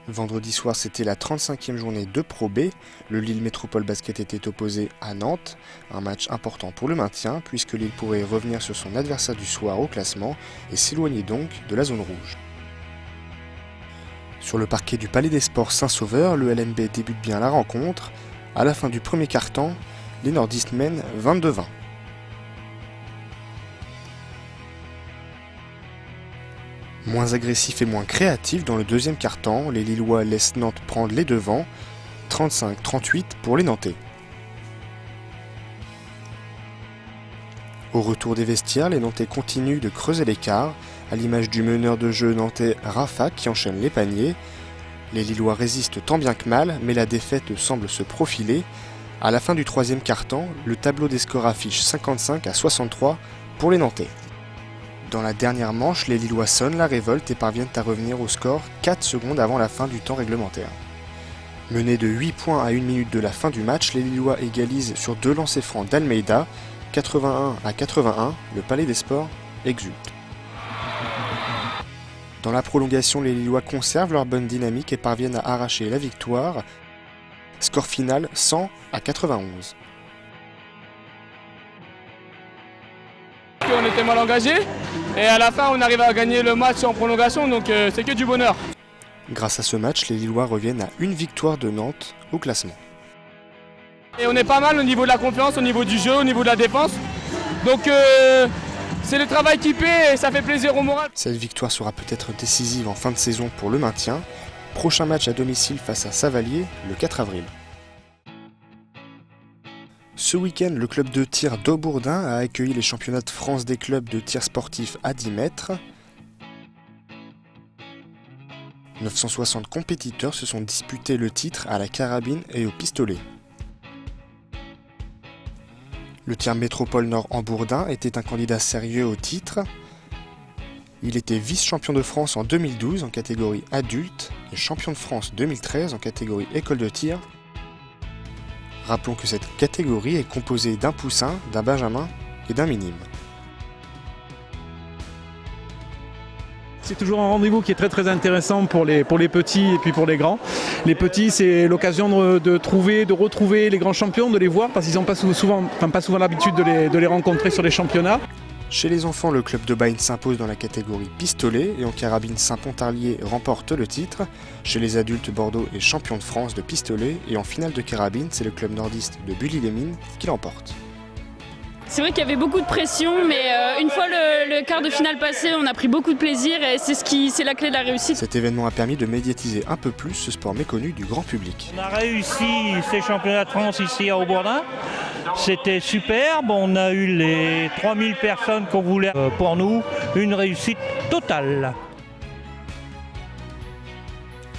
Vendredi soir, c'était la 35e journée de Pro B. Le Lille Métropole Basket était opposé à Nantes. Un match important pour le maintien, puisque Lille pourrait revenir sur son adversaire du soir au classement et s'éloigner donc de la zone rouge. Sur le parquet du Palais des Sports Saint-Sauveur, le LMB débute bien la rencontre. À la fin du premier quart-temps, les nordistes mènent 22-20. Moins agressif et moins créatif dans le deuxième quart-temps, les Lillois laissent Nantes prendre les devants, 35-38 pour les Nantais. Au retour des vestiaires, les Nantais continuent de creuser l'écart, à l'image du meneur de jeu nantais Rafa qui enchaîne les paniers. Les Lillois résistent tant bien que mal, mais la défaite semble se profiler. À la fin du troisième quart-temps, le tableau des scores affiche 55-63 pour les Nantais. Dans la dernière manche, les Lillois sonnent la révolte et parviennent à revenir au score 4 secondes avant la fin du temps réglementaire. Menés de 8 points à 1 minute de la fin du match, les Lillois égalisent sur 2 lancers francs d'Almeida, 81-81, le Palais des Sports exulte. Dans la prolongation, les Lillois conservent leur bonne dynamique et parviennent à arracher la victoire. Score final 100-91. On était mal engagés et à la fin on arrive à gagner le match en prolongation, donc c'est que du bonheur. Grâce à ce match, les Lillois reviennent à une victoire de Nantes au classement. Et on est pas mal au niveau de la confiance, au niveau du jeu, au niveau de la défense. Donc c'est le travail qui paie et ça fait plaisir au moral. Cette victoire sera peut-être décisive en fin de saison pour le maintien. Prochain match à domicile face à Savalier le 4 avril. Ce week-end, le club de tir d'Aubourdin a accueilli les championnats de France des clubs de tir sportif à 10 mètres. 960 compétiteurs se sont disputés le titre à la carabine et au pistolet. Le tir Métropole Nord en Bourdin était un candidat sérieux au titre. Il était vice-champion de France en 2012 en catégorie adulte et champion de France 2013 en catégorie école de tir. Rappelons que cette catégorie est composée d'un poussin, d'un benjamin et d'un minime. C'est toujours un rendez-vous qui est très intéressant pour les petits et puis pour les grands. Les petits, c'est l'occasion de retrouver les grands champions, de les voir parce qu'ils n'ont pas souvent l'habitude de les rencontrer sur les championnats. Chez les enfants, le club de Bagne s'impose dans la catégorie pistolet et en carabine Saint-Pontarlier remporte le titre. Chez les adultes, Bordeaux est champion de France de pistolet et en finale de carabine, c'est le club nordiste de Bully-les-Mines qui l'emporte. C'est vrai qu'il y avait beaucoup de pression, mais une fois le quart de finale passé, on a pris beaucoup de plaisir et c'est la clé de la réussite. Cet événement a permis de médiatiser un peu plus ce sport méconnu du grand public. On a réussi ces championnats de France ici à Aubourdin. C'était superbe, on a eu les 3000 personnes qu'on voulait. Pour nous, une réussite totale.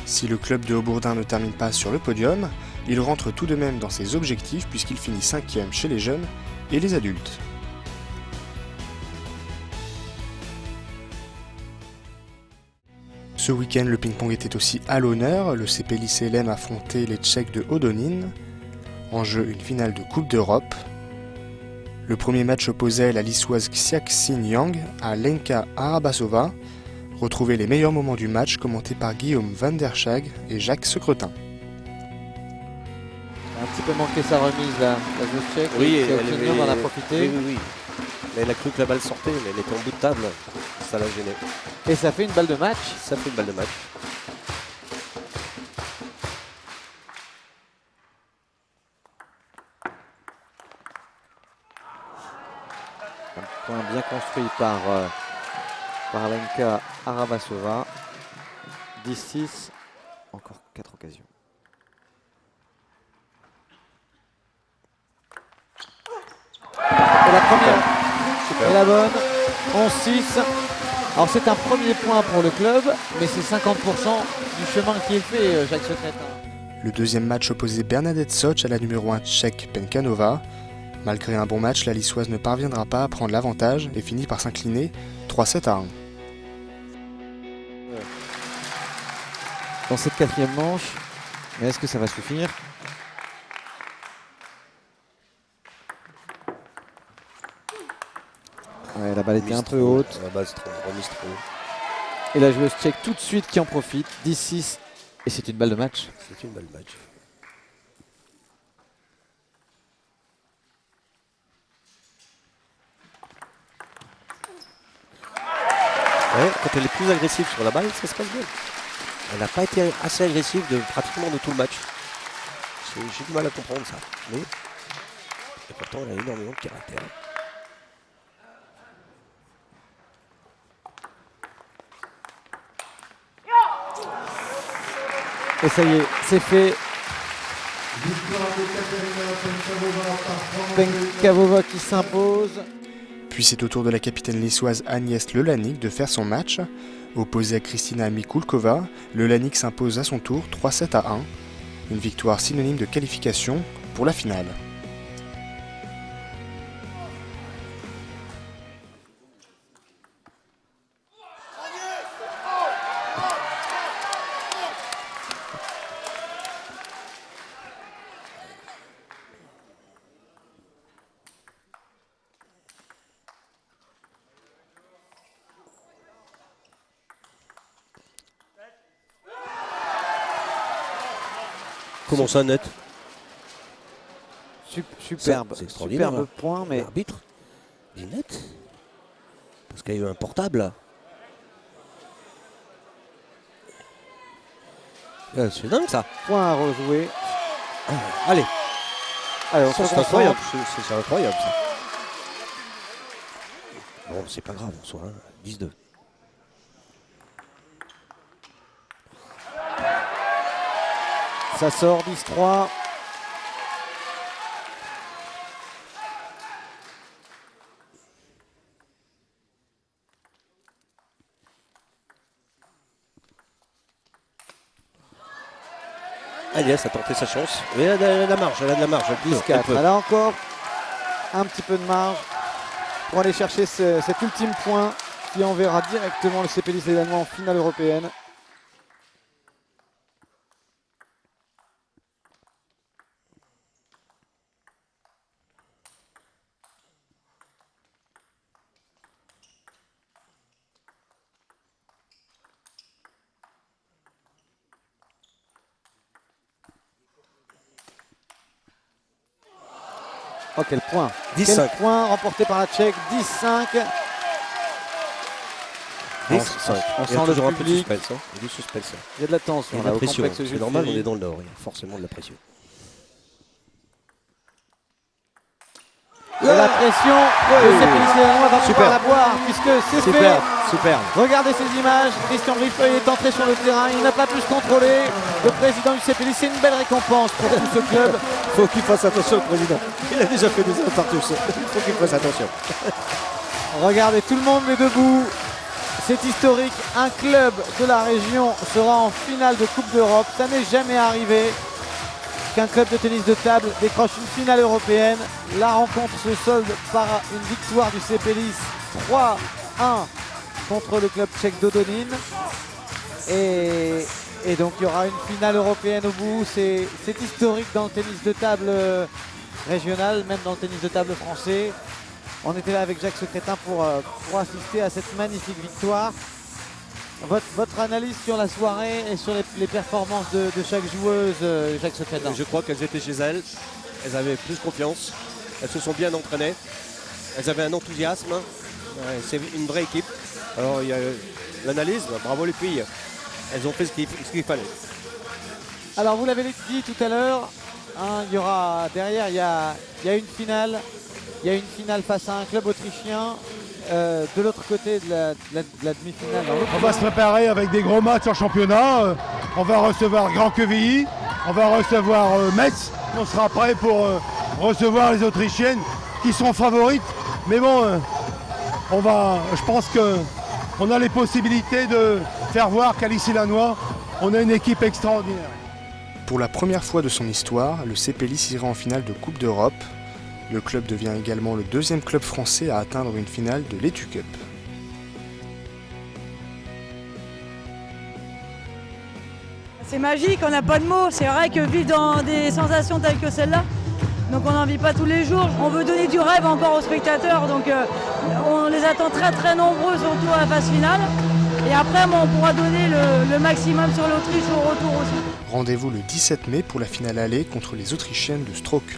Si le club de Aubourdin ne termine pas sur le podium, il rentre tout de même dans ses objectifs puisqu'il finit 5e chez les jeunes et les adultes. Ce week-end, le ping-pong était aussi à l'honneur. Le CP Lycée LM affrontait les Tchèques de Hodonín. En jeu, une finale de Coupe d'Europe. Le premier match opposait la Lissoise Xiaxin Yang à Lenka Arabasova. Retrouvez les meilleurs moments du match commentés par Guillaume Van der Schag et Jacques Secretin. Un petit peu manqué sa remise la joueuse tchèque. Oui, elle en a profité. Oui. Mais elle a cru que la balle sortait, mais elle était en bout de table. Ça l'a gêné. Et ça fait une balle de match. Ça fait une balle de match. Un point bien construit par Lenka Arabasova. 10-6. Encore 4 occasions. Et la première est la bonne. 11-6. Alors c'est un premier point pour le club, mais c'est 50% du chemin qui est fait, Jacques Secretin. Le deuxième match opposait Bernadette Soch à la numéro 1 tchèque Penkanova. Malgré un bon match, la Lissoise ne parviendra pas à prendre l'avantage et finit par s'incliner 3-7-1. Dans cette quatrième manche, mais est-ce que ça va suffire? Ouais, la balle était un peu haute. La base remise trop. Et la joueuse tchèque tout de suite qui en profite. 10-6 Et c'est une balle de match. C'est une balle match. Ouais, quand elle est plus agressive sur la balle, ça se passe bien. Elle n'a pas été assez agressive pratiquement de tout le match. J'ai du mal à comprendre ça. Mais et pourtant, elle a énormément de caractère. Et ça y est, c'est fait. Penkavova qui s'impose. Puis c'est au tour de la capitaine niçoise Agnès Lelanic de faire son match. Opposée à Kristina Mikulkova, Lelanic s'impose à son tour 3-7 à 1. Une victoire synonyme de qualification pour la finale. Comment ça, net? Superbe. C'est extraordinaire. Superbe point, mais l'arbitre dit net. Parce qu'il y a eu un portable. C'est dingue ça. Point à rejouer. Allez. Allez, on se C'est concentre. incroyable. C'est incroyable ça. Bon, c'est pas grave en soi. Hein. 10-2. Ça sort 10-3. Agnès a tenté sa chance. Mais elle a de la marge, elle a de la marge. 10-4. Elle a encore un petit peu de marge pour aller chercher cet ultime point qui enverra directement le CP Nice les Danois en finale européenne. Oh, quel point! 10-5. Quel point remporté par la Tchèque, 10-5. 10-5. On Il y a sent toujours le un peu de public. suspense. Hein. Il y a du suspense. Hein. Il y a de la tension Il y a de là, la au pression. complexe C'est Jules normal, on Ferry. est dans le Nord. Il y a forcément de la pression. Et la pression, le CP Nice les Danois va pouvoir la boire puisque c'est fait. Superbe. Regardez ces images, Christian Briefeuille est entré sur le terrain, il n'a pas pu se contrôler. Le président du CP Nice, c'est une belle récompense pour tout ce club. Il faut qu'il fasse attention, le président. Il a déjà fait des infarctus. Il faut qu'il fasse attention. Regardez, tout le monde est debout. C'est historique, un club de la région sera en finale de Coupe d'Europe. Ça n'est jamais arrivé qu'un club de tennis de table décroche une finale européenne. La rencontre se solde par une victoire du CP Nice 3-1 contre le club tchèque d'Odonin. Et donc il y aura une finale européenne au bout. C'est historique dans le tennis de table régional, même dans le tennis de table français. On était là avec Jacques Secrétin pour assister à cette magnifique victoire. Votre analyse sur la soirée et sur les performances de chaque joueuse, Jacques Secrétin? Je crois qu'elles étaient chez elles. Elles avaient plus confiance. Elles se sont bien entraînées. Elles avaient un enthousiasme. Ouais, c'est une vraie équipe. Alors il y a l'analyse. Bravo les filles. Elles ont fait ce qu'il fallait. Alors vous l'avez dit tout à l'heure, hein, il y aura derrière, il y a une finale. Il y a une finale face à un club autrichien. De l'autre côté de la demi-finale. On va se préparer avec des gros matchs en championnat. On va recevoir Grand Quevilly, on va recevoir Metz. On sera prêt pour recevoir les Autrichiennes qui sont favorites. Mais bon, je pense qu'on a les possibilités de faire voir qu'à l'Issy-Lannoy, on a une équipe extraordinaire. Pour la première fois de son histoire, le CP Nice ira en finale de Coupe d'Europe. Le club devient également le deuxième club français à atteindre une finale de l'Etu Cup. C'est magique, on n'a pas de mots. C'est vrai que vivre dans des sensations telles que celle-là, donc on n'en vit pas tous les jours. On veut donner du rêve encore aux spectateurs, donc on les attend très très nombreux, surtout à la phase finale. Et après, on pourra donner le maximum sur l'Autriche au retour aussi. Rendez-vous le 17 mai pour la finale aller contre les Autrichiennes de Stroke.